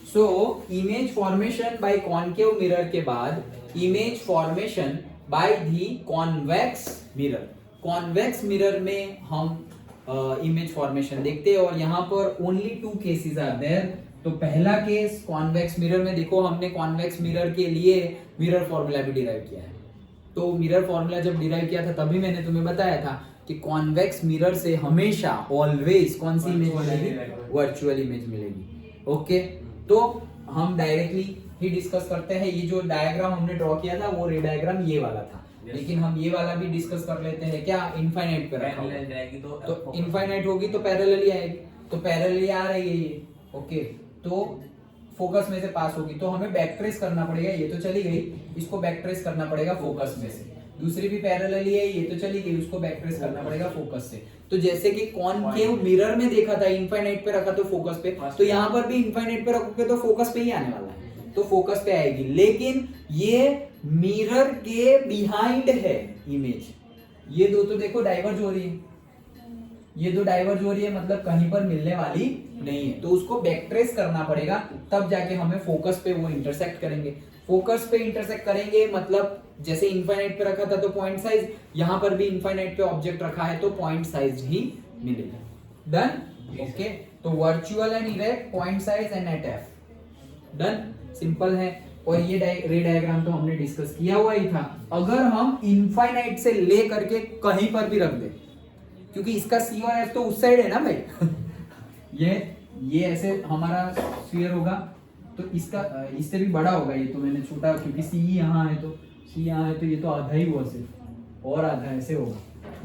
So image formation by concave mirror के बाद image formation by the convex mirror. Convex mirror में हम image formation देखते हैं और यहाँ पर ओनली 2 केसेस आर देयर। तो पहला केस कॉन्वेक्स मिरर में देखो, हमने कॉन्वेक्स मिरर के लिए मिरर फॉर्मूला भी डिराइव किया है। तो मिरर फॉर्मूला जब डिराइव किया था तभी मैंने तुम्हें बताया था कि कॉन्वेक्स मिरर से हमेशा ऑलवेज कौन सी इमेज मिलेगी? वर्चुअल इमेज मिलेगी। ओके, तो हम डायरेक्टली ही डिस्कस करते हैं। ये जो डायग्राम हमने ड्रॉ किया था वो रे डायग्राम ये वाला था, लेकिन हम ये वाला भी डिस्कस कर लेते हैं। क्या इनफाइनाइट पे रखा होगा तो इनफाइनाइट होगी तो पैरेलल ही आएगी, तो पैरेलल ही आ रही है ये। ओके, तो फोकस में से पास होगी तो हमें बैक ट्रेस करना पड़ेगा। ये तो चली गई, इसको बैक ट्रेस करना पड़ेगा फोकस में से। दूसरी भी पैरेलल ही है, ये तो चली गई, उसको बैक ट्रेस करना पड़ेगा फोकस से। तो जैसे कि कॉनकेव मिरर में देखा था इनफाइनाइट पे रखा तो फोकस पे, तो यहाँ पर भी इनफाइनाइट पे रखोगे तो फोकस पे ही आने वाला है, तो फोकस पे आएगी। लेकिन ये मिरर के बिहाइंड है इमेज। ये दो तो देखो डाइवर्ज हो रही है, ये दो डाइवर्ज हो रही है, मतलब कहीं पर मिलने वाली नहीं है। तो उसको बैक ट्रेस करना पड़ेगा, तब जाके हमें फोकस पे वो इंटरसेक्ट करेंगे। फोकस पे इंटरसेक्ट करेंगे मतलब जैसे इनफाइनाइट पे रखा था तो पॉइंट साइज, यहां पर भी इनफाइनाइट पे ऑब्जेक्ट रखा है तो पॉइंट साइज ही मिलेगा। डन? ओके, तो virtual and erect, point size and at F. Done? Simple है। और ये रे डायग्राम तो हमने डिस्कस किया हुआ ही था। अगर हम इनफाइनाइट से ले करके कहीं पर भी रख दे, क्योंकि इसका सी और एफ तो उस साइड है ना भाई ये ऐसे हमारा स्फीयर होगा तो इसका इससे भी बड़ा होगा। ये तो मैंने छोटा, क्योंकि सी यहाँ है तो सी यहाँ है तो ये तो आधा ही हुआ सिर्फ, और आधा ऐसे होगा।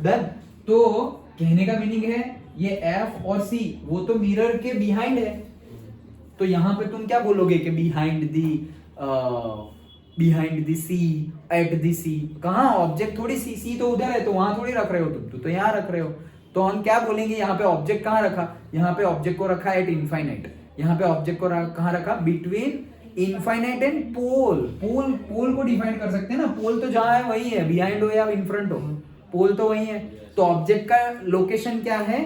डन? तो कहने का मीनिंग है ये एफ और सी वो तो मिरर के बिहाइंड है, तो यहाँ पे तुम क्या बोलोगे कि behind the C, at the सी। कहाँ ऑब्जेक्ट थोड़ी सी तो उधर है, तो वहां थोड़ी रख रहे हो तुम, तो यहाँ रख रहे हो। तो हम क्या बोलेंगे, यहाँ पे ऑब्जेक्ट कहाँ रखा? यहाँ पे ऑब्जेक्ट को रखा एट इनफाइनाइट। यहाँ पे ऑब्जेक्ट को कहाँ रखा? Between infinite and pole. पोल को डिफाइन कर सकते हैं ना, पोल तो जहाँ है वही है, बिहाइंड हो या इन फ्रंट हो, पोल तो वही है। तो ऑब्जेक्ट का लोकेशन क्या है?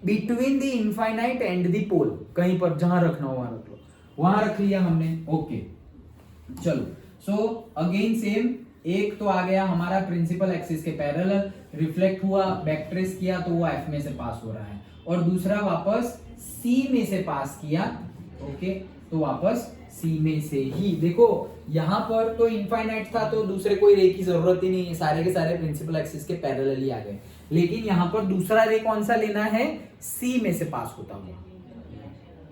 Between the infinite and the pole, कहीं पर जहां रखना हो वहां रख लो, वहां रख लिया हमने। ओके, चलो। सो अगेन सेम, एक तो आ गया हमारा प्रिंसिपल एक्सिस के पैरेलल, रिफ्लेक्ट हुआ, बैक ट्रेस किया तो वो एफ में से पास हो रहा है, और दूसरा वापस सी में से पास किया। ओके, तो वापस सी में से ही देखो, यहां पर तो इनफाइनाइट था तो दूसरे कोई रे की जरूरत ही नहीं है, सारे के सारे प्रिंसिपल एक्सिस के पैरेलल ही आ गए। लेकिन यहां पर दूसरा रे कौन सा लेना है? सी में से पास होता हुआ।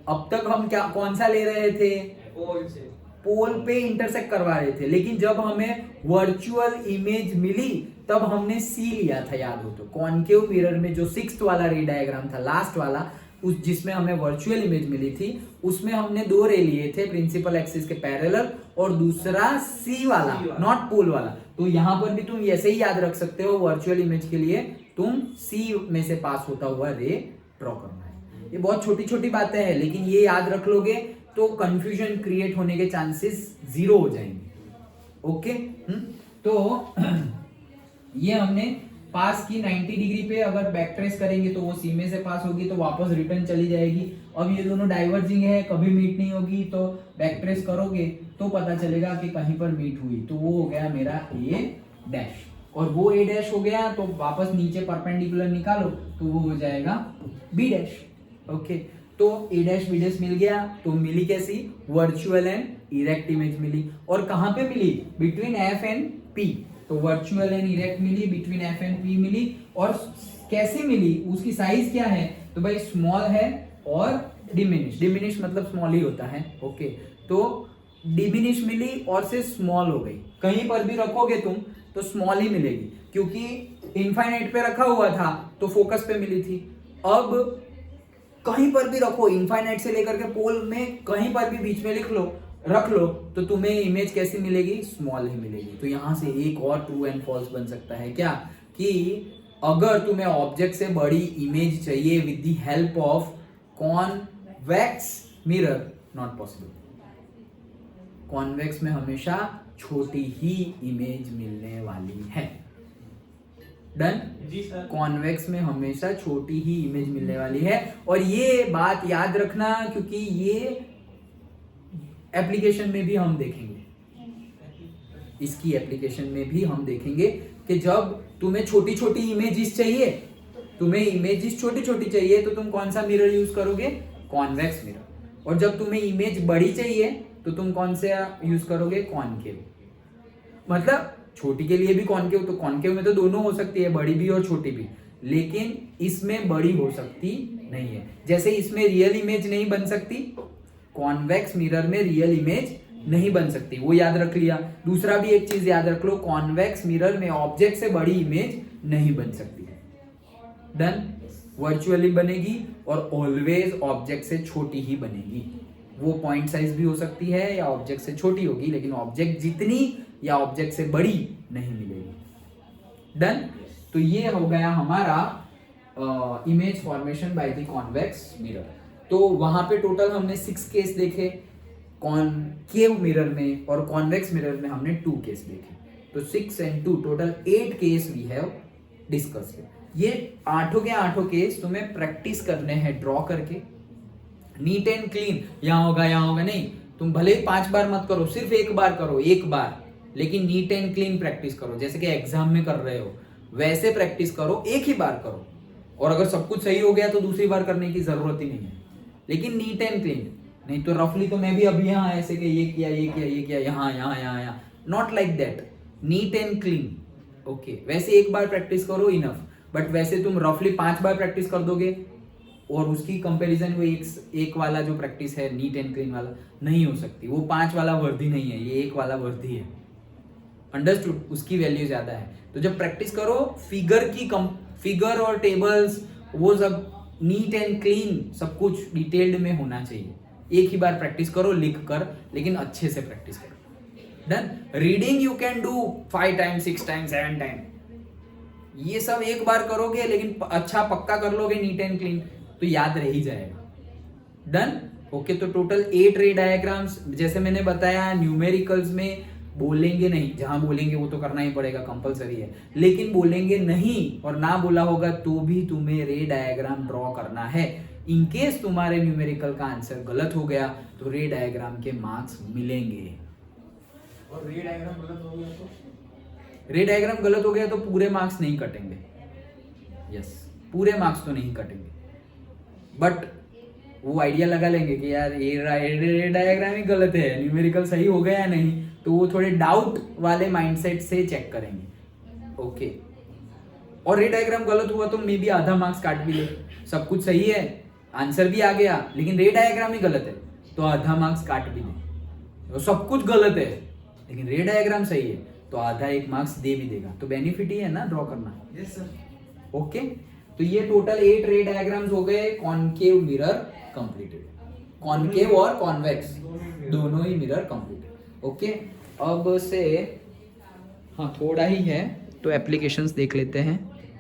अब तक हम क्या कौन सा ले रहे थे? पोल से, पोल पे इंटरसेक्ट करवा रहे थे। लेकिन जब हमें वर्चुअल इमेज मिली तब हमने सी लिया था, याद हो तो। कॉनकेव मिरर में जो 6th वाला रे डायग्राम था, लास्ट वाला, उस जिसमें हमें वर्चुअल इमेज मिली थी, उसमें हमने 2 रे लिए थे, प्रिंसिपल एक्सिस के पैरेलल, और दूसरा सी वाला, नॉट पोल वाला। तो यहां पर भी तुम ऐसे ही याद रख सकते हो, वर्चुअल इमेज के लिए तुम सी में से पास होता हुआ रे ड्रॉ करना है। ये बहुत छोटी छोटी बातें हैं, लेकिन ये याद रख लोगे तो कंफ्यूजन क्रिएट होने के चांसेस 0 हो जाएंगे। ओके, तो ये हमने पास की 90 डिग्री पे, अगर बैक ट्रेस करेंगे तो वो सी में से पास होगी, तो वापस रिटर्न चली जाएगी। अब ये दोनों डाइवर्जिंग है, कभी मीट नहीं होगी, तो बैक ट्रेस करोगे तो पता चलेगा कि कहीं पर मीट हुई, तो वो हो गया मेरा ए डैश, और वो ए डैश हो गया तो वापस नीचे परपेंडिकुलर निकालो तो वो हो जाएगा बी डैश। ओके, तो ए डैश बी डैश मिल गया, तो मिली कैसी? वर्चुअल एंड इरेक्ट इमेज मिली। और कहां पे मिली? Between F and P. तो वर्चुअल एंड इरेक्ट मिली, बिटवीन एफ एंड पी मिली। और कैसे मिली? उसकी साइज क्या है? तो भाई स्मॉल है और डिमिनिश मतलब स्मॉल ही होता है। ओके, तो डिमिनिश मिली और से स्मॉल हो गई। कहीं पर भी रखोगे तुम तो स्मॉल ही मिलेगी, क्योंकि इनफाइनाइट पे रखा हुआ था तो फोकस पे मिली थी। अब कहीं पर भी रखो, इनफाइनाइट से लेकर के पोल में कहीं पर भी बीच में रख लो तो तुम्हें इमेज कैसी मिलेगी? स्मॉल ही मिलेगी। तो यहां से एक और ट्रू एंड फॉल्स बन सकता है क्या, कि अगर तुम्हें ऑब्जेक्ट से बड़ी इमेज चाहिए with the help of convex mirror, not possible. Convex में हमेशा छोटी ही इमेज मिलने वाली है। डन? जी सर। कॉन्वेक्स में हमेशा छोटी ही इमेज मिलने वाली है, और ये बात याद रखना, क्योंकि ये एप्लीकेशन में भी हम देखेंगे, इसकी एप्लीकेशन में भी हम देखेंगे कि जब तुम्हें छोटी छोटी इमेजेस चाहिए, तुम्हें इमेजेस छोटी छोटी चाहिए तो तुम कौन सा मिरर यूज करोगे, कॉन्वेक्स मिरर। और जब तुम्हें इमेज बड़ी चाहिए तो तुम कौन सा यूज करोगे, कॉनकेव। मतलब छोटी के लिए भी कॉनकेव, तो कॉनकेव में तो दोनों हो सकती है, बड़ी भी और छोटी भी, लेकिन इसमें बड़ी हो सकती नहीं है। जैसे इसमें रियल इमेज नहीं बन सकती, कॉन्वेक्स मिरर में रियल इमेज नहीं बन सकती, वो याद रख लिया। दूसरा भी एक चीज याद रख लो, कॉन्वेक्स मिरर में ऑब्जेक्ट से बड़ी इमेज नहीं बन सकती है। डन। वर्चुअली बनेगी और ऑलवेज ऑब्जेक्ट से छोटी ही बनेगी। वो पॉइंट साइज भी हो सकती है या ऑब्जेक्ट से छोटी होगी, लेकिन ऑब्जेक्ट जितनी या ऑब्जेक्ट से बड़ी नहीं मिलेगी। डन। तो ये हो गया हमारा image formation by the convex mirror. तो वहां पे टोटल हमने 6 केस देखे, कॉनकेव मिरर में और कॉन्वेक्स मिरर में हमने 2 केस देखे। तो 6 and 2 total 8 case we have discussed. ये 8 के 8 केस तुम्हें प्रैक्टिस करने हैं ड्रॉ करके, नीट एंड क्लीन। यहाँ होगा नहीं, तुम भले ही 5 बार मत करो, सिर्फ 1 बार करो, 1 बार, लेकिन नीट एंड क्लीन प्रैक्टिस करो। जैसे कि एग्जाम में कर रहे हो वैसे प्रैक्टिस करो, 1 ही बार करो। और अगर सब कुछ सही हो गया तो दूसरी बार करने की जरूरत ही नहीं है, लेकिन नीट एंड क्लीन। नहीं तो रफली तो मैं भी अभी यहाँ ऐसे कि ये किया यहाँ, not like that, neat and clean. Okay, वैसे 1 बार प्रैक्टिस करो इनफ, बट वैसे तुम रफली 5 बार प्रैक्टिस कर दोगे और उसकी कंपैरिजन वो एक वाला जो प्रैक्टिस है नीट एंड क्लीन वाला नहीं हो सकती। वो 5 वाला वर्दी नहीं है, ये 1 वाला वर्दी है। अंडरस्टूड? उसकी वैल्यू ज्यादा है। तो जब प्रैक्टिस करो फिगर और टेबल्स वो सब नीट एंड क्लीन, सब कुछ डिटेल्ड में होना चाहिए। 1 ही बार प्रैक्टिस करो लिख कर, लेकिन अच्छे से प्रैक्टिस करो। Done. Reading you can do 5 time 6 time 7 time, ये सब 1 बार करोगे, लेकिन अच्छा पक्का कर लोगे नीट एंड क्लीन तो याद रह ही जाएगा। डन। ओके, तो टोटल 8 रे डायग्राम्स। जैसे मैंने बताया न्यूमेरिकल्स में बोलेंगे नहीं, जहां बोलेंगे वो तो करना ही पड़ेगा, कंपलसरी है, लेकिन बोलेंगे नहीं और ना बोला होगा तो भी तुम्हें रे डायग्राम ड्रॉ करना है। इनकेस तुम्हारे न्यूमेरिकल का आंसर गलत हो गया तो रे डायग्राम के मार्क्स मिलेंगे। और रे डायग्राम गलत हो गया तो? रे डायग्राम गलत हो गया तो पूरे मार्क्स नहीं कटेंगे। यस, पूरे मार्क्स तो नहीं कटेंगे, बट वो आइडिया लगा लेंगे कि यार ये रे डायग्राम ही गलत है, न्यूमेरिकल सही हो गया या नहीं, तो वो थोड़े डाउट वाले माइंडसेट से चेक करेंगे। ओके, और रे डायग्राम गलत हुआ तो मे बी आधा मार्क्स काट भी ले। सब कुछ सही है, आंसर भी आ गया, लेकिन रे डायग्राम ही गलत है तो आधा मार्क्स काट भी ले। तो सब कुछ गलत है लेकिन रे डायग्राम सही है तो आधा 1 मार्क्स दे भी देगा। तो बेनिफिट ही है ना ड्रॉ करना। Yes sir. ओके, तो ये टोटल 8 रे डायग्राम्स हो गए। कॉनकेव मिरर कंप्लीटेड, कॉनकेव और कॉन्वेक्स दोनों ही मिरर कंप्लीटेड। ओके, अब से हाँ थोड़ा ही है तो एप्लीकेशंस देख लेते हैं।